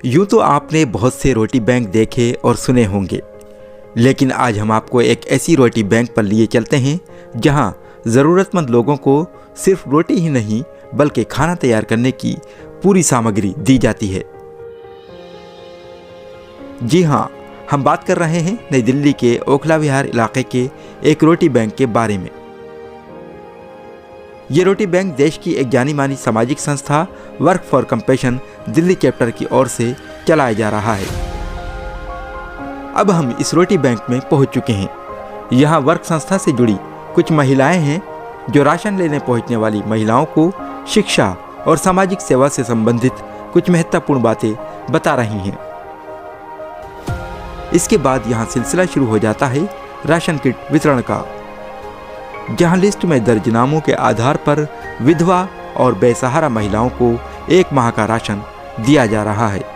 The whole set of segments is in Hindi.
यूँ तो आपने बहुत से रोटी बैंक देखे और सुने होंगे, लेकिन आज हम आपको एक ऐसी रोटी बैंक पर लिए चलते हैं जहां ज़रूरतमंद लोगों को सिर्फ रोटी ही नहीं बल्कि खाना तैयार करने की पूरी सामग्री दी जाती है। जी हां, हम बात कर रहे हैं नई दिल्ली के ओखला विहार इलाके के एक रोटी बैंक के बारे में। ये रोटी बैंक देश की एक जानी मानी सामाजिक संस्था work for compassion Delhi chapter की ओर से चलाया जा रहा है। अब हम इस रोटी बैंक में पहुंच चुके हैं। यहाँ वर्क संस्था से जुड़ी कुछ महिलाएं हैं जो राशन लेने पहुंचने वाली महिलाओं को शिक्षा और सामाजिक सेवा से संबंधित कुछ महत्वपूर्ण बातें बता रही हैं। इसके बाद यहाँ सिलसिला शुरू हो जाता है राशन किट वितरण का, जहाँ लिस्ट में दर्ज नामों के आधार पर विधवा और बेसहारा महिलाओं को 1 माह का राशन दिया जा रहा है।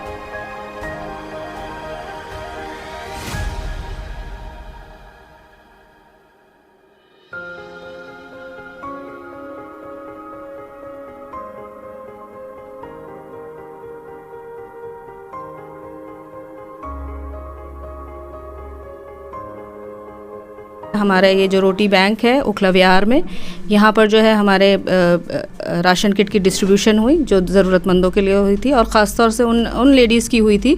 हमारा ये जो रोटी बैंक है ओखला विहार में, यहाँ पर जो है हमारे राशन किट की डिस्ट्रीब्यूशन हुई जो ज़रूरतमंदों के लिए हुई थी, और ख़ास तौर से उन लेडीज़ की हुई थी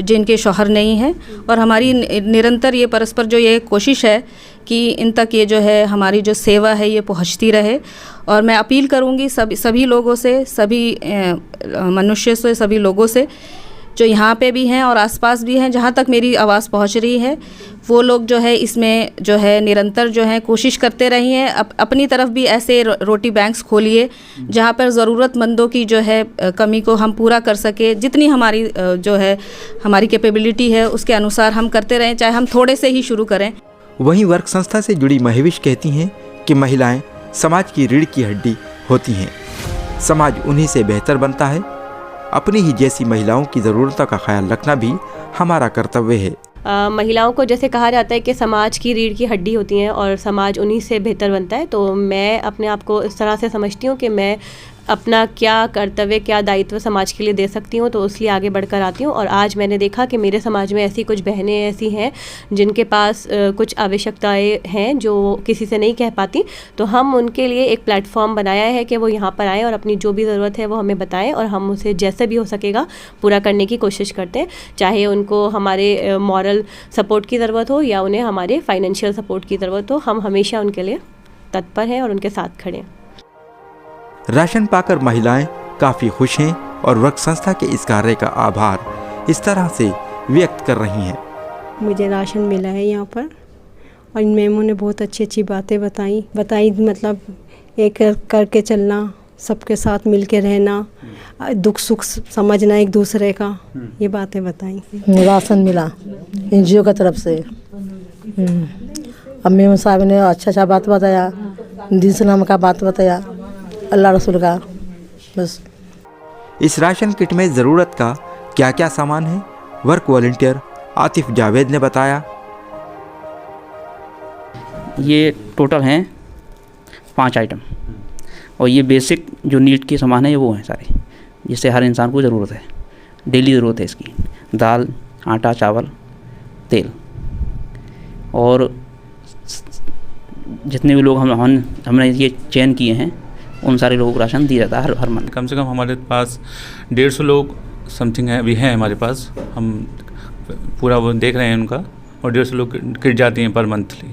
जिनके शौहर नहीं हैं। और हमारी निरंतर ये परस्पर जो ये कोशिश है कि इन तक ये जो है हमारी जो सेवा है ये पहुँचती रहे। और मैं अपील करूँगी सभी लोगों से, सभी मनुष्य से, सभी लोगों से जो यहाँ पे भी हैं और आसपास भी हैं, जहाँ तक मेरी आवाज़ पहुँच रही है, वो लोग जो है इसमें जो है निरंतर जो है कोशिश करते रहिए। अपनी तरफ भी ऐसे रोटी बैंक्स खोलिए जहाँ पर ज़रूरतमंदों की जो है कमी को हम पूरा कर सके। जितनी हमारी जो है हमारी कैपेबिलिटी है उसके अनुसार हम करते रहें, चाहे हम थोड़े से ही शुरू करें। वहीं वर्क संस्था से जुड़ी महविश कहती हैं कि महिलाएं समाज की रीढ़ की हड्डी होती हैं। समाज उन्हीं से बेहतर बनता है। अपनी ही जैसी महिलाओं की ज़रूरतों का ख्याल रखना भी हमारा कर्तव्य है। महिलाओं को जैसे कहा जाता है कि समाज की रीढ़ की हड्डी होती हैं और समाज उन्हीं से बेहतर बनता है, तो मैं अपने आप को इस तरह से समझती हूँ कि मैं अपना क्या कर्तव्य, क्या दायित्व समाज के लिए दे सकती हूँ, तो उसलिए आगे बढ़कर आती हूँ। और आज मैंने देखा कि मेरे समाज में ऐसी कुछ बहनें ऐसी हैं जिनके पास कुछ आवश्यकताएं हैं जो किसी से नहीं कह पाती, तो हम उनके लिए एक प्लेटफॉर्म बनाया है कि वो यहाँ पर आएँ और अपनी जो भी ज़रूरत है वो हमें बताएं, और हम उसे जैसे भी हो सकेगा पूरा करने की कोशिश करते हैं। चाहे उनको हमारे मॉरल सपोर्ट की ज़रूरत हो या उन्हें हमारे फाइनेंशियल सपोर्ट की ज़रूरत हो, हम हमेशा उनके लिए तत्पर हैं और उनके साथ खड़े हैं। राशन पाकर महिलाएं काफ़ी खुश हैं और वर्क संस्था के इस कार्य का आभार इस तरह से व्यक्त कर रही हैं। मुझे राशन मिला है यहाँ पर और इन मेमों ने बहुत अच्छी अच्छी बातें बताई, मतलब एक करके चलना, सबके साथ मिल के रहना, दुख सुख समझना एक दूसरे का, ये बातें बताई। राशन मिला NGO की तरफ से। अब मेम साहब ने अच्छा बात बताया, दिन से नाम का बात बताया, अल्लाह रसूल का। बस इस राशन किट में ज़रूरत का क्या क्या सामान है, वर्क वॉलंटियर आतिफ जावेद ने बताया। ये टोटल हैं 5 आइटम, और ये बेसिक जो नीड के सामान है वो हैं सारे, जिससे हर इंसान को ज़रूरत है, डेली ज़रूरत है इसकी। दाल, आटा, चावल, तेल, और जितने भी लोग हमने ये चयन किए हैं उन सारे लोगों को राशन दिया जाता है हर मंथ। कम से कम हमारे पास 150 लोग समथिंग है, अभी हैं हमारे पास। हम पूरा वो देख रहे हैं उनका, और 150 लोग किट जाती हैं पर मंथली।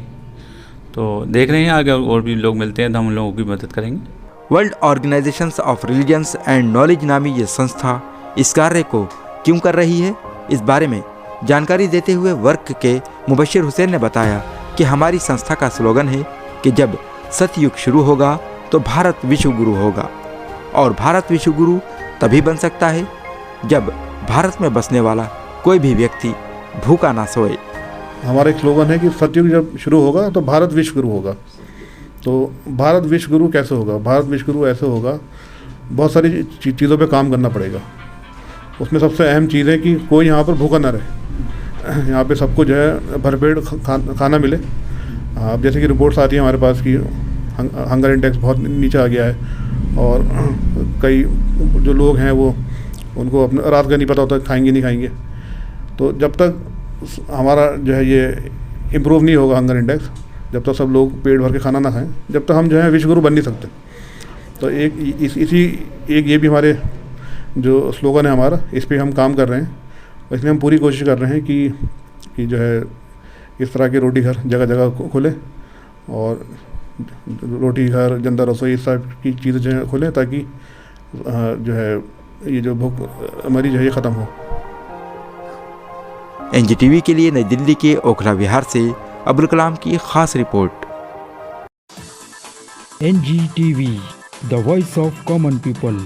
तो देख रहे हैं आगे और भी लोग मिलते हैं तो हम लोगों की मदद करेंगे। World organisations of religions and knowledge नामी ये संस्था इस कार्य को क्यों कर रही है, इस बारे में जानकारी देते हुए वर्क के मुबशिर हुसैन ने बताया कि हमारी संस्था का स्लोगन है कि जब सतयुग शुरू होगा तो भारत विश्व गुरु होगा, और भारत विश्व गुरु तभी बन सकता है जब भारत में बसने वाला कोई भी व्यक्ति भूखा ना सोए। हमारा एक स्लोगन है कि सतयुग जब शुरू होगा तो भारत विश्व गुरु होगा। तो भारत विश्व गुरु कैसे होगा? भारत विश्व गुरु ऐसे होगा, बहुत सारी चीज़ों पे काम करना पड़ेगा। उसमें सबसे अहम चीज़ है कि कोई यहाँ पर भूखा ना रहे, यहाँ पे सबको जो है भरपेट खाना मिले। अब जैसे कि रिपोर्ट्स आती है हमारे पास कि हंगर इंडेक्स बहुत नीचे आ गया है, और कई जो लोग हैं वो उनको अपने रात का नहीं पता होता खाएंगे नहीं खाएंगे। तो जब तक हमारा जो है ये इम्प्रूव नहीं होगा हंगर इंडेक्स, जब तक सब लोग पेट भर के खाना ना खाएं, जब तक हम जो है विश्व गुरु बन नहीं सकते। तो एक ये भी हमारे जो स्लोगन है हमारा, इस पे हम काम कर रहे हैं। इसलिए हम पूरी कोशिश कर रहे हैं कि जो है इस तरह के रोटी घर जगह जगह खुले और रोटी घर, जनता रसोई, इस तरह की चीज़ें जो है खुलें, ताकि जो है ये जो भूख मरीज है ये ख़त्म हो। एनजीटीवी के लिए नई दिल्ली के ओखला विहार से अब्दुल कलाम की खास report. NGTV, the voice of common people।